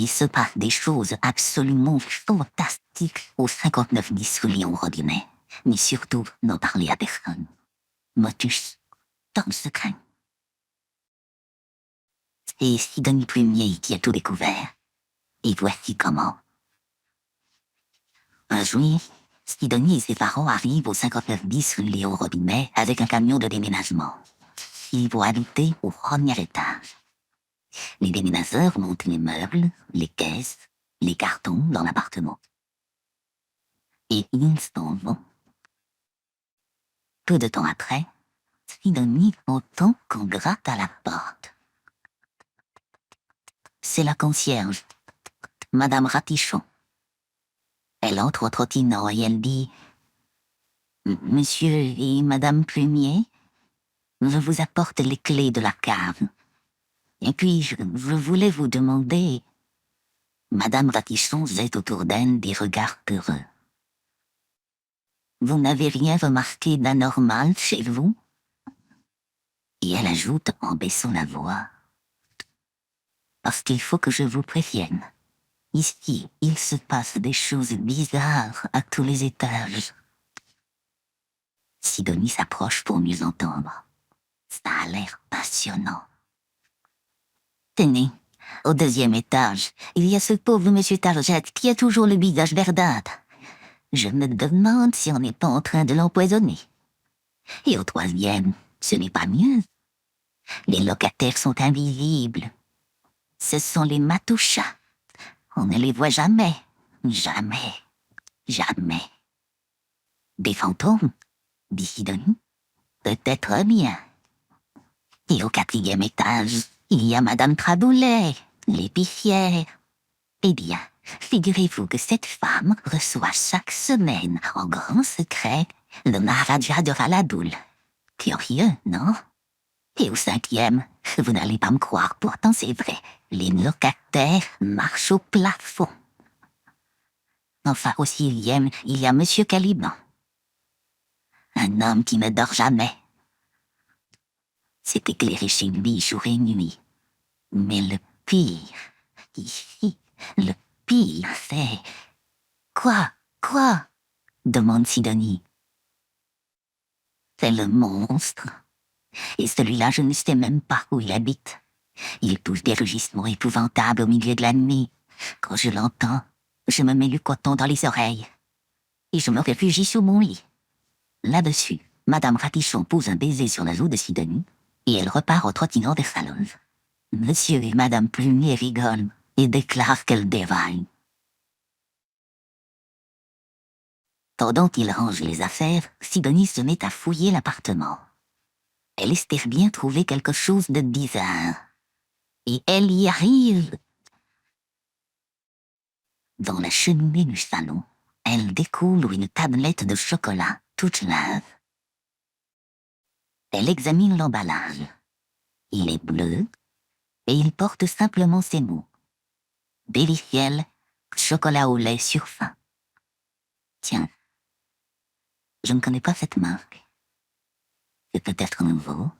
Il se passe des choses absolument fantastiques au 59 bis rue Léon Robinet. Mais surtout, n'en parlez à personne. Motus, dans le secret. C'est Sidonie Plumier qui a tout découvert. Et voici comment. Un jour, Sidonie et ses parents arrivent au 59 bis rue Léon Robinet avec un camion de déménagement. Ils vont habiter au premier étage. Les déménageurs montent les meubles, les caisses, les cartons dans l'appartement. Et ils s'en vont. Peu de temps après, Sidonie entend qu'on gratte à la porte. C'est la concierge, Madame Ratichon. Elle entre en trottinant et elle dit « Monsieur et Madame Plumier, je vous apporte les clés de la cave. Et puis, je voulais vous demander... » Madame Ratichon jette autour d'elle des regards peureux. « Vous n'avez rien remarqué d'anormal chez vous ?» Et elle ajoute en baissant la voix « Parce qu'il faut que je vous prévienne. Ici, il se passe des choses bizarres à tous les étages. » Sidonie s'approche pour mieux entendre. Ça a l'air passionnant. « Tenez, au 2e étage, il y a ce pauvre monsieur Targette qui a toujours le visage verdâtre. Je me demande si on n'est pas en train de l'empoisonner. Et au 3e, ce n'est pas mieux. Les locataires sont invisibles. Ce sont les matouchas. On ne les voit jamais. Jamais. Jamais. Des fantômes, dit Sidonie. Peut-être bien. Et au 4e étage, il y a Madame Traboulet, l'épicière. Eh bien, figurez-vous que cette femme reçoit chaque semaine, en grand secret, le Maharaja de Faladoul. Curieux, non? Et au 5e, vous n'allez pas me croire, pourtant c'est vrai, les locataires marchent au plafond. Enfin, au 6e, il y a Monsieur Caliban. Un homme qui ne dort jamais. C'est éclairé chez lui jour et nuit. Mais le pire, ici, le pire, c'est... Quoi? Demande Sidonie. C'est le monstre. Et celui-là, je ne sais même pas où il habite. Il pousse des rugissements épouvantables au milieu de la nuit. Quand je l'entends, je me mets du coton dans les oreilles. Et je me réfugie sous mon lit. Là-dessus, Madame Ratichon pose un baiser sur la joue de Sidonie, et elle repart en trottinant vers sa loge. Monsieur et Madame Plumier rigolent et déclarent qu'elle déraille. Pendant qu'il range les affaires, Sidonie se met à fouiller l'appartement. Elle espère bien trouver quelque chose de bizarre. Et elle y arrive. Dans la cheminée du salon, elle découvre une tablette de chocolat toute neuve. Elle examine l'emballage. Il est bleu et il porte simplement ces mots. Déliciel, chocolat au lait surfin. Tiens, je ne connais pas cette marque. C'est peut-être nouveau.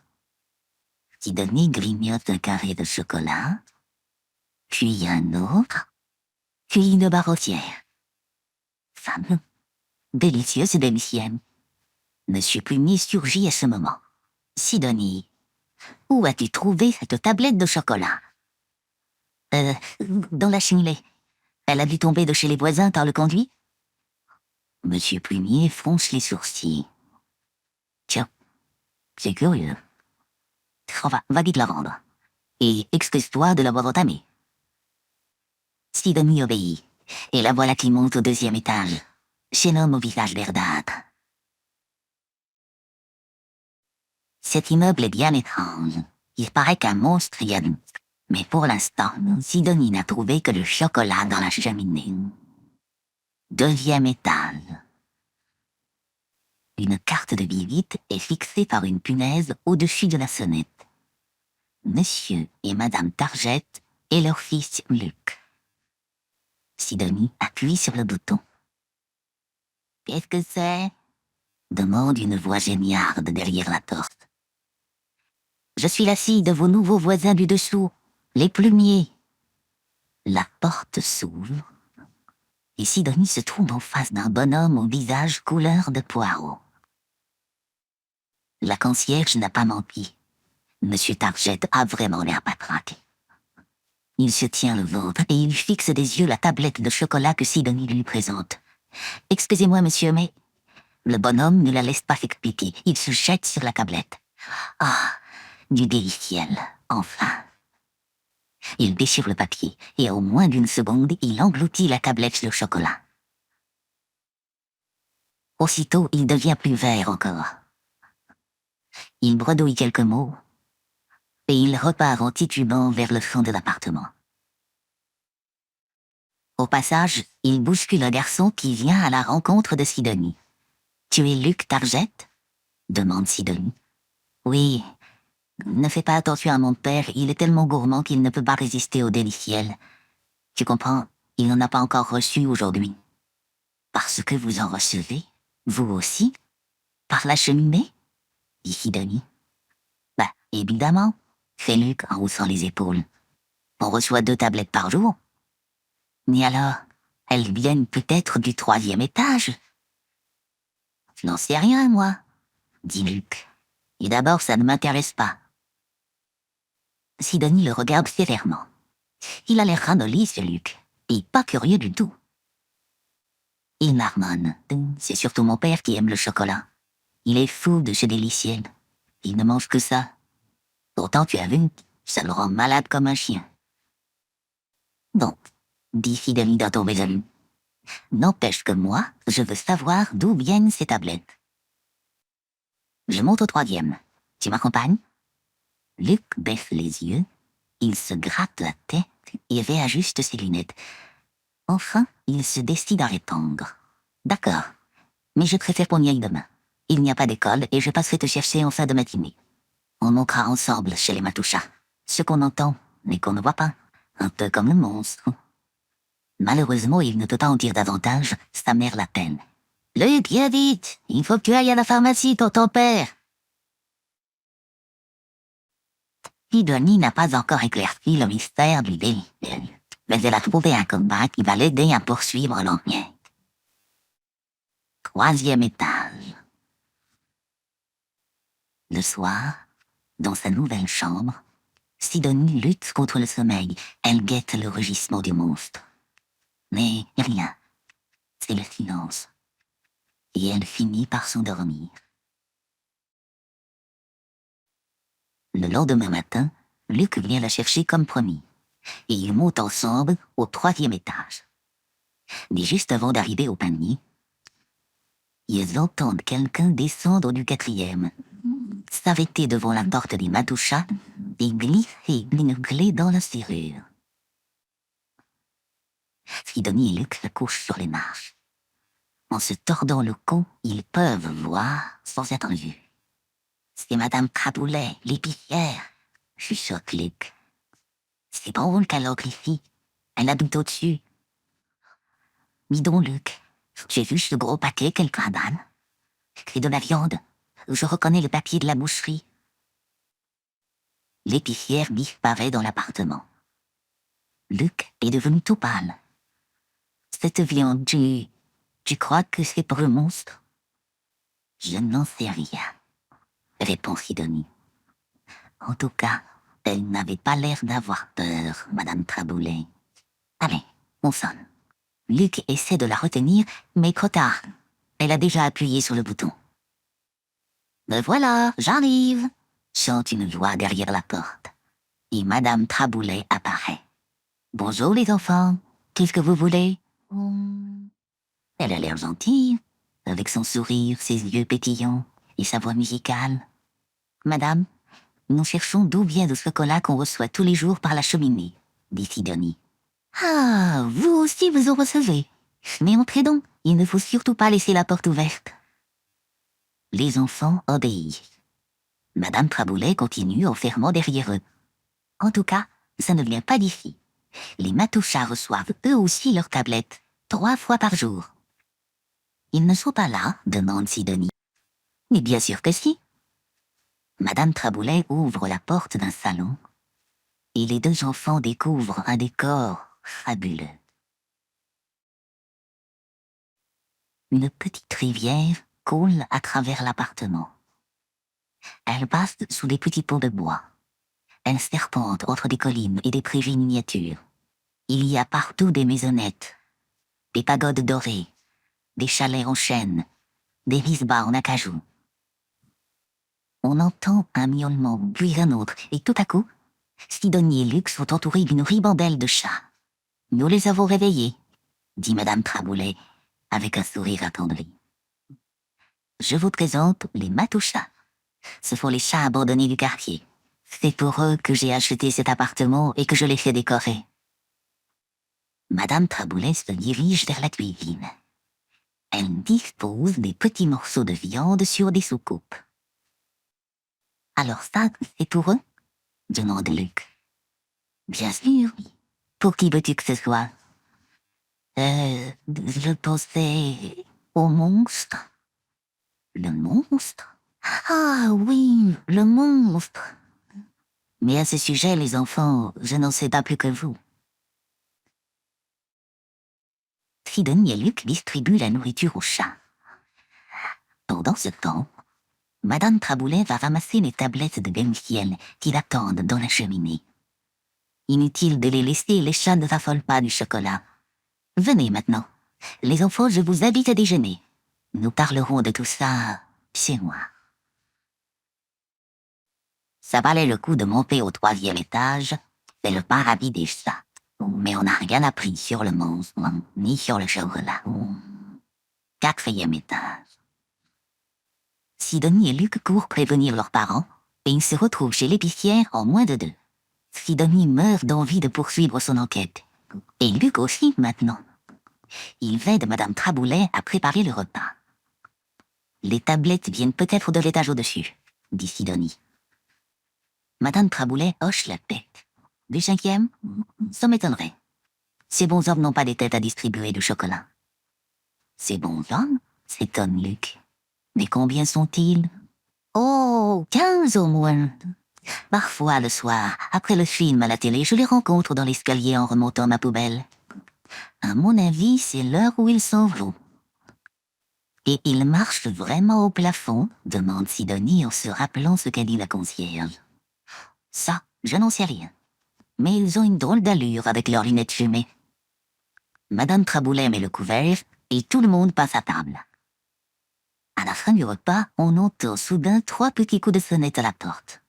Sidonie grignote un carré de chocolat, puis un autre, puis une barrotière. Fameux, délicieux et délicieux. Monsieur Plumier surgit à ce moment. Sidonie, où as-tu trouvé cette tablette de chocolat? Dans la cheminée. Elle a dû tomber de chez les voisins par le conduit? Monsieur Plumier fronce les sourcils. Tiens, c'est curieux. Va vite la rendre. Et excuse-toi de l'avoir entamée. Sidonie obéit, et la voilà qui monte au 2e étage, chez l'homme au visage verdâtre. Cet immeuble est bien étrange. Il paraît qu'un monstre y habite. Mais pour l'instant, Sidonie n'a trouvé que le chocolat dans la cheminée. 2e étage. Une carte de visite est fixée par une punaise au-dessus de la sonnette. Monsieur et Madame Targette et leur fils Luc. Sidonie appuie sur le bouton. « Qu'est-ce que c'est ?» demande une voix géniarde derrière la porte. « Je suis la fille de vos nouveaux voisins du dessous, les Plumiers. » La porte s'ouvre et Sidonie se trouve en face d'un bonhomme au visage couleur de poireau. La concierge n'a pas menti. Monsieur Target a vraiment l'air patraqué. Il se tient le ventre et il fixe des yeux la tablette de chocolat que Sidonie lui présente. « Excusez-moi, monsieur, mais... » Le bonhomme ne la laisse pas s'expliquer. Il se jette sur la tablette. Ah, du déliciel, enfin. Il déchire le papier et en moins d'une seconde, il engloutit la tablette de chocolat. Aussitôt, il devient plus vert encore. Il bredouille quelques mots et il repart en titubant vers le fond de l'appartement. Au passage, il bouscule un garçon qui vient à la rencontre de Sidonie. « Tu es Luc Target ?» demande Sidonie. « Oui. Ne fais pas attention à mon père, il est tellement gourmand qu'il ne peut pas résister au déliciel. Tu comprends, il n'en a pas encore reçu aujourd'hui. Parce que vous en recevez, vous aussi, par la cheminée ?» dit Sidonie. « Bah, évidemment, » fait Luc en haussant les épaules. « On reçoit 2 tablettes par jour. » « Mais alors, elles viennent peut-être du 3e étage. » « Je n'en sais rien, moi, » dit Luc. « Et d'abord, ça ne m'intéresse pas. » Sidonie le regarde sévèrement. Il a l'air ramolli, ce Luc, et pas curieux du tout. Il marmonne. « C'est surtout mon père qui aime le chocolat. Il est fou de ce déliciel. Il ne mange que ça. Pourtant, tu as vu, ça le rend malade comme un chien. » « Bon, » dit Sidonie d'un ton résolu. « N'empêche que moi, je veux savoir d'où viennent ces tablettes. » Je monte au 3e. Tu m'accompagnes ? Luc baisse les yeux, il se gratte la tête et réajuste ses lunettes. Enfin, il se décide à répondre. « D'accord, mais je préfère qu'on y aille demain. Il n'y a pas d'école et je passerai te chercher en fin de matinée. On montera ensemble chez les Matouchas. Ce qu'on entend, mais qu'on ne voit pas. Un peu comme le monstre. » Malheureusement, il ne peut pas en dire davantage, sa mère l'appelle. « Luc, viens vite, il faut que tu ailles à la pharmacie pour ton père. » Sidonie n'a pas encore éclairci le mystère du délit, mais elle a trouvé un combat qui va l'aider à poursuivre l'enquête. 3e étage. Le soir, dans sa nouvelle chambre, Sidonie lutte contre le sommeil. Elle guette le rugissement du monstre. Mais rien. C'est le silence. Et elle finit par s'endormir. Le lendemain matin, Luc vient la chercher comme promis. Et ils montent ensemble au 3e étage. Mais juste avant d'arriver au panier, ils entendent quelqu'un descendre du 4e, s'arrêter devant la porte des Matouchas et glisser une clé dans la serrure. Sidonie et Luc se couchent sur les marches. En se tordant le cou, ils peuvent voir sans être vus. « C'est Madame Traboulet, l'épicière, » chuchote Luc. « C'est drôle qu'elle entre ici. Elle habite au-dessus. » « Dis donc, Luc, j'ai vu ce gros paquet qu'elle cabane. C'est de la viande. Je reconnais le papier de la boucherie. » L'épicière disparaît dans l'appartement. Luc est devenu tout pâle. « Cette viande, tu crois que c'est pour le monstre ?»« Je n'en sais rien, » répond Sidonie. « En tout cas, elle n'avait pas l'air d'avoir peur, Madame Traboulet. Allez, on sonne. » Luc essaie de la retenir, mais trop tard. Elle a déjà appuyé sur le bouton. « Me voilà, j'arrive !» chante une voix derrière la porte. Et Madame Traboulet apparaît. « Bonjour les enfants, qu'est-ce que vous voulez ?» Elle a l'air gentille, avec son sourire, ses yeux pétillants et sa voix musicale. « Madame, nous cherchons d'où vient le chocolat qu'on reçoit tous les jours par la cheminée, » dit Sidonie. « Ah, vous aussi vous en recevez. Mais entrez donc, il ne faut surtout pas laisser la porte ouverte. » Les enfants obéissent. Madame Traboulet continue en fermant derrière eux. « En tout cas, ça ne vient pas d'ici. Les Matouchas reçoivent eux aussi leurs tablettes, 3 fois par jour. » « Ils ne sont pas là ?» demande Sidonie. « Mais bien sûr que si. » Madame Traboulet ouvre la porte d'un salon et les 2 enfants découvrent un décor fabuleux. Une petite rivière coule à travers l'appartement. Elle passe sous des petits ponts de bois. Elle serpente entre des collines et des prairies miniatures. Il y a partout des maisonnettes, des pagodes dorées, des chalets en chêne, des risbas en acajou. On entend un miaulement, puis un autre, et tout à coup, Sidonie et Luc sont entourés d'une ribambelle de chats. « Nous les avons réveillés », dit Madame Traboulet, avec un sourire attendri. « Je vous présente les matouchats. Ce sont les chats abandonnés du quartier. C'est pour eux que j'ai acheté cet appartement et que je l'ai fait décorer. » Madame Traboulet se dirige vers la cuisine. Elle dispose des petits morceaux de viande sur des soucoupes. « Alors ça, c'est pour eux ?» demande Luc. « Bien sûr. Pour qui veux-tu que ce soit ?»« Je pensais au monstre. »« Le monstre ? Ah oui, le monstre. Mais à ce sujet, les enfants, je n'en sais pas plus que vous. » Sidonie et Luc distribuent la nourriture aux chats. Pendant ce temps, Madame Traboulet va ramasser les tablettes de demi-ciel qui l'attendent dans la cheminée. Inutile de les laisser, les chats ne raffolent pas du chocolat. Venez maintenant. Les enfants, je vous invite à déjeuner. Nous parlerons de tout ça chez moi. Ça valait le coup de monter au 3e étage. C'est le paradis des chats. Mais on n'a rien appris sur le monstre, ni sur le chocolat. 4e étage. Sidonie et Luc courent prévenir leurs parents et ils se retrouvent chez l'épicière en moins de 2. Sidonie meurt d'envie de poursuivre son enquête. Et Luc aussi maintenant. Il aide Madame Traboulet à préparer le repas. Les tablettes viennent peut-être de l'étage au-dessus, dit Sidonie. Madame Traboulet hoche la tête. Du 5e, ça m'étonnerait. Ces bons hommes n'ont pas des têtes à distribuer du chocolat. Ces bons hommes, s'étonne Luc. Mais combien sont-ils? Oh, 15 au moins. Parfois, le soir, après le film à la télé, je les rencontre dans l'escalier en remontant ma poubelle. À mon avis, c'est l'heure où ils s'en vont. Et ils marchent vraiment au plafond, demande Sidonie en se rappelant ce qu'a dit la concierge. Ça, je n'en sais rien. Mais ils ont une drôle d'allure avec leurs lunettes fumées. Madame Traboulet met le couvert et tout le monde passe à table. À la fin du repas, on entend soudain 3 petits coups de sonnette à la porte.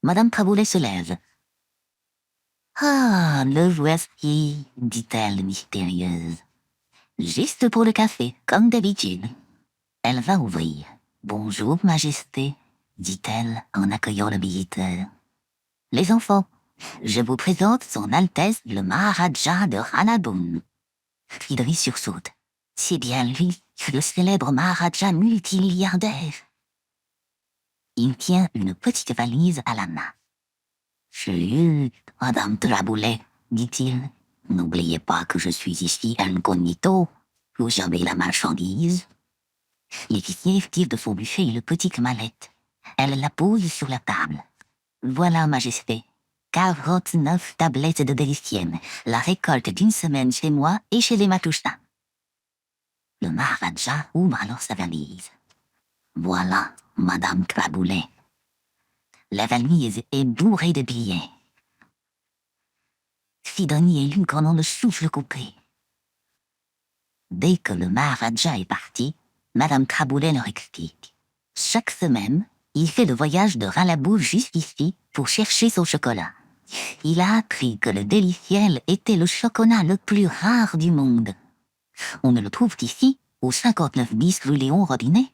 Madame Traboulet se lève. « Ah, le voici, dit-elle mystérieuse. Juste pour le café, comme d'habitude. » Elle va ouvrir. « Bonjour, Majesté, » dit-elle en accueillant le visiteur. « Les enfants, je vous présente son Altesse le Maharaja de Ranabun. » Sidonie sursaute. C'est bien lui, le célèbre Maharaja multimilliardaire. Il tient une petite valise à la main. « Salut, Madame Traboulet, dit-il. N'oubliez pas que je suis ici incognito. Vous avez la marchandise. » L'épicier tire de son buffet une petite mallette. Elle la pose sur la table. « Voilà, Majesté, 49 tablettes de déliciennes, la récolte d'une semaine chez moi et chez les Matouchas. » Le Maharaja ouvre alors sa valise. « Voilà, Madame Traboulet. » La valise est bourrée de billets. Sidonie et Luc en ont le souffle coupé. Dès que le Maharaja est parti, Madame Traboulet leur explique. Chaque semaine, il fait le voyage de Ranabou jusqu'ici pour chercher son chocolat. Il a appris que le déliciel était le chocolat le plus rare du monde. On ne le trouve qu'ici, au 59 bis rue Léon Robinet.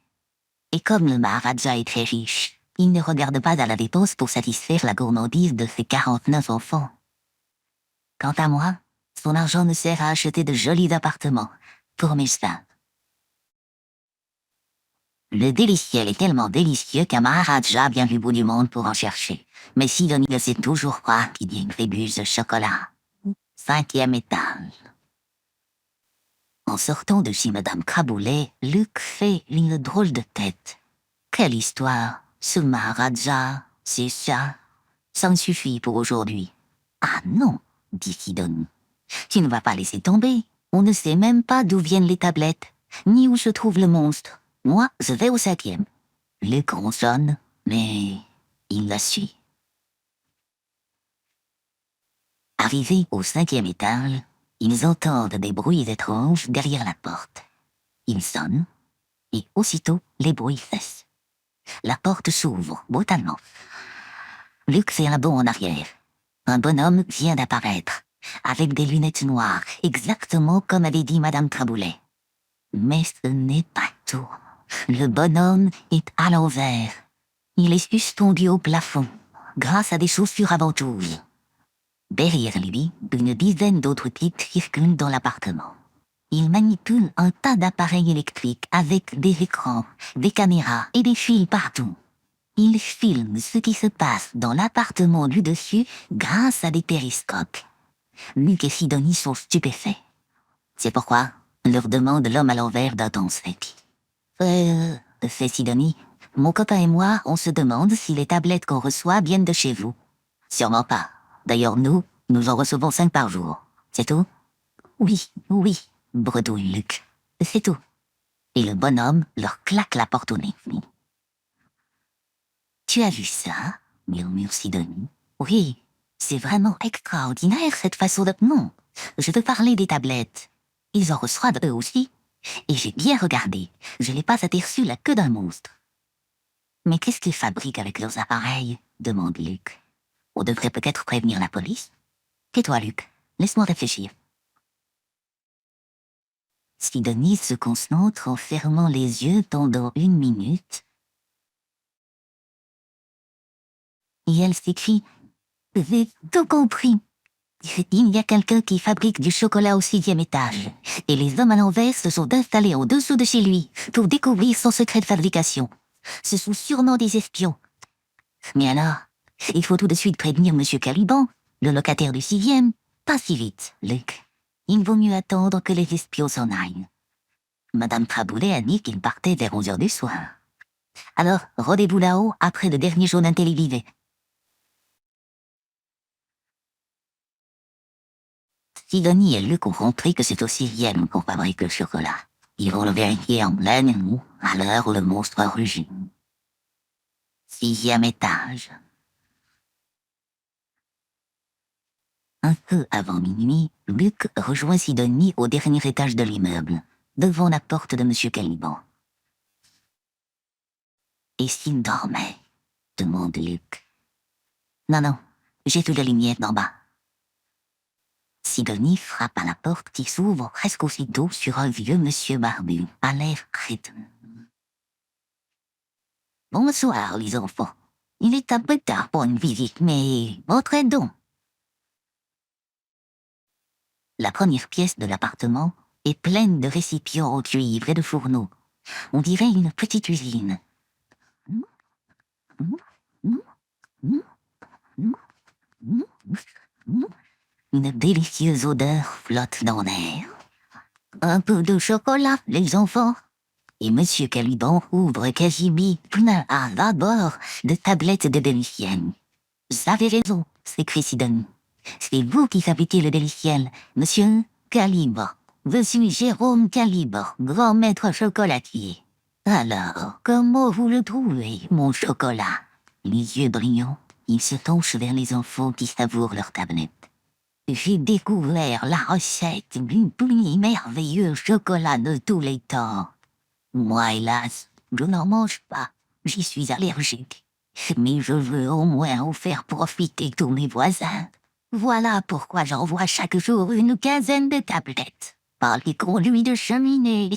Et comme le Maharaja est très riche, il ne regarde pas à la dépense pour satisfaire la gourmandise de ses 49 enfants. Quant à moi, son argent me sert à acheter de jolis appartements pour mes chats. Le déliciel est tellement délicieux qu'un Maharaja vient du bout du monde pour en chercher. Mais Sidonie ne sait toujours pas qu'il y a une phébus de chocolat. 5e étage. En sortant de chez Madame Traboulet, Luc fait une drôle de tête. Quelle histoire! Ce Maharaja, ces chats, ça me suffit pour aujourd'hui. Ah non, dit Sidonie. Tu ne vas pas laisser tomber. On ne sait même pas d'où viennent les tablettes, ni où se trouve le monstre. Moi, je vais au 5e. Le con sonne, mais il la suit. Arrivés au 5e étage, ils entendent des bruits étranges derrière la porte. Ils sonnent, et aussitôt les bruits cessent. La porte s'ouvre brutalement. Luc fait un bond en arrière. Un bonhomme vient d'apparaître, avec des lunettes noires, exactement comme avait dit Madame Traboulet. Mais ce n'est pas tout. Le bonhomme est à l'envers. Il est suspendu au plafond, grâce à des chaussures à ventouses. Derrière lui, une dizaine d'autres types circulent dans l'appartement. Ils manipulent un tas d'appareils électriques avec des écrans, des caméras et des fils partout. Ils filment ce qui se passe dans l'appartement du dessus grâce à des périscopes. Luc et Sidonie sont stupéfaits. C'est pourquoi on leur demande l'homme à l'envers d'un ton sec. Fait Sidonie, mon copain et moi, on se demande si les tablettes qu'on reçoit viennent de chez vous. Sûrement pas. D'ailleurs, nous en recevons 5 par jour. C'est tout? Oui, bredouille Luc. C'est tout. Et le bonhomme leur claque la porte au nez. Tu as vu ça? Murmure Sidonie. Oui, c'est vraiment extraordinaire cette façon de... Non, je veux parler des tablettes. Ils en reçoivent eux aussi. Et j'ai bien regardé. Je n'ai pas aperçu la queue d'un monstre. Mais qu'est-ce qu'ils fabriquent avec leurs appareils? Demande Luc. On devrait peut-être prévenir la police. Tais-toi, Luc. Laisse-moi réfléchir. Sidonie se concentre en fermant les yeux pendant 1 minute. Et elle s'écrie « J'ai tout compris. Il y a quelqu'un qui fabrique du chocolat au 6e étage. Et les hommes à l'envers se sont installés en dessous de chez lui pour découvrir son secret de fabrication. Ce sont sûrement des espions. Mais alors, il faut tout de suite prévenir Monsieur Caliban, le locataire du 6e. Pas si vite, Luc. Il vaut mieux attendre que les espions s'en aillent. Madame Traboulet a dit qu'il partait vers 11h du soir. Alors, rendez-vous là-haut après le dernier journal télévisé. Sidonie et Luc ont compris que c'est au 6e qu'on fabrique le chocolat. Ils vont le vérifier en pleine nuit, à l'heure où le monstre rugit. 6e étage. Un peu avant minuit, Luc rejoint Sidonie au dernier étage de l'immeuble, devant la porte de Monsieur Caliban. Et s'il dormait? Demande Luc. Non, j'ai vu la lumière d'en bas. Sidonie frappe à la porte qui s'ouvre presque aussitôt sur un vieux monsieur barbu, à l'air crétin. Bonsoir, les enfants. Il est un peu tard pour une visite, mais entrez donc. La première pièce de l'appartement est pleine de récipients en cuivre et de fourneaux. On dirait une petite usine. Une délicieuse odeur flotte dans l'air. Un peu de chocolat, les enfants. Et Monsieur Caliban ouvre quasi plein à bord de tablettes de déliciel. Vous avez raison, s'écrie Sidonie. C'est vous qui fabriquez le déliciel, Monsieur Caliban. Je suis Jérôme Caliban, grand maître chocolatier. Alors, comment vous le trouvez, mon chocolat? Les yeux brillants, il se penche vers les enfants qui savourent leur tablette. J'ai découvert la recette du plus merveilleux chocolat de tous les temps. Moi, hélas, je n'en mange pas. J'y suis allergique. Mais je veux au moins en faire profiter tous mes voisins. Voilà pourquoi j'envoie chaque jour une quinzaine de tablettes par les conduits de cheminée.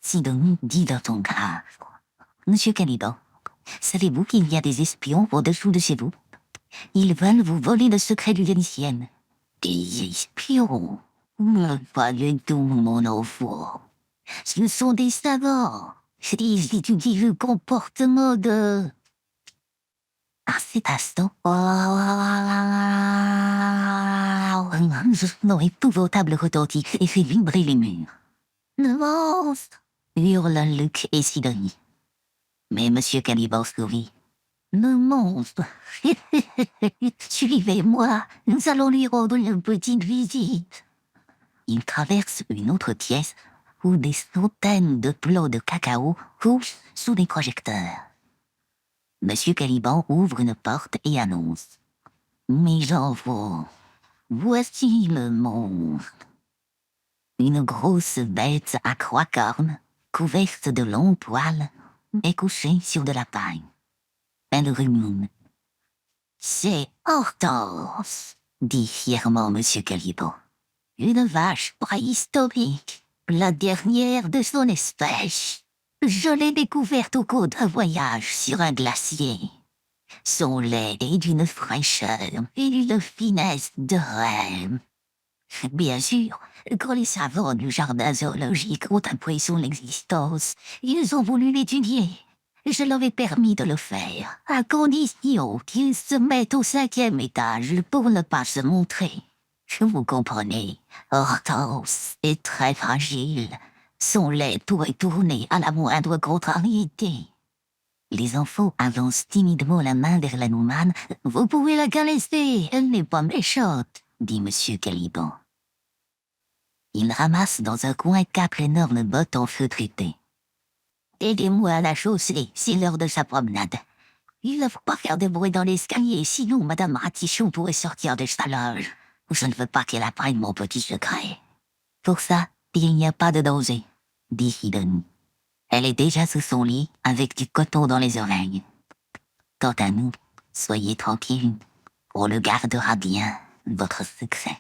Sidonie dit d'un ton grave. Monsieur Caliban, savez-vous qu'il y a des espions au-dessous de chez vous? Ils veulent vous voler le secret du déliciel. Des espions? Pas du tout, mon enfant. Ce sont des savants. Ils étudient le comportement de... À cet instant, un épouvantable retentit et fait vibrer les murs. Le monstre! Hurlent Luc et Sidonie. Mais Monsieur Caliban sourit. Le monstre. Suivez-moi, nous allons lui rendre une petite visite. Il traverse une autre pièce où des centaines de plots de cacao coulent sous des projecteurs. Monsieur Caliban ouvre une porte et annonce. Mes enfants, voici le monstre. Une grosse bête à 3 cornes, couverte de longs poils, est couchée sur de la paille. Elle rumine. C'est Hortense, dit fièrement Monsieur Caliban. Une vache préhistorique, la dernière de son espèce. Je l'ai découverte au cours d'un voyage sur un glacier. Son lait est d'une fraîcheur et d'une finesse de rêve. Bien sûr, quand les savants du jardin zoologique ont appris son existence, ils ont voulu l'étudier. Je leur ai permis de le faire, à condition qu'ils se mettent au 5e étage pour ne pas se montrer. Vous comprenez, Hortense est très fragile. Son lait pourrait tourner à la moindre contrariété. Les enfants avancent timidement la main vers l'anoumane. « Vous pouvez la caresser, elle n'est pas méchante, » dit Monsieur Caliban. Il ramasse dans un coin 4 énormes bottes en feu traité. « Aidez-moi à la chausser, c'est l'heure de sa promenade. Il ne faut pas faire de bruit dans l'escalier, sinon Madame Ratichon pourrait sortir de sa loge. Je ne veux pas qu'elle apprenne mon petit secret. » Pour ça, il n'y a pas de danger, dit Sidonie. Elle est déjà sous son lit, avec du coton dans les oreilles. Quant à nous, soyez tranquilles, on le gardera bien, votre secret.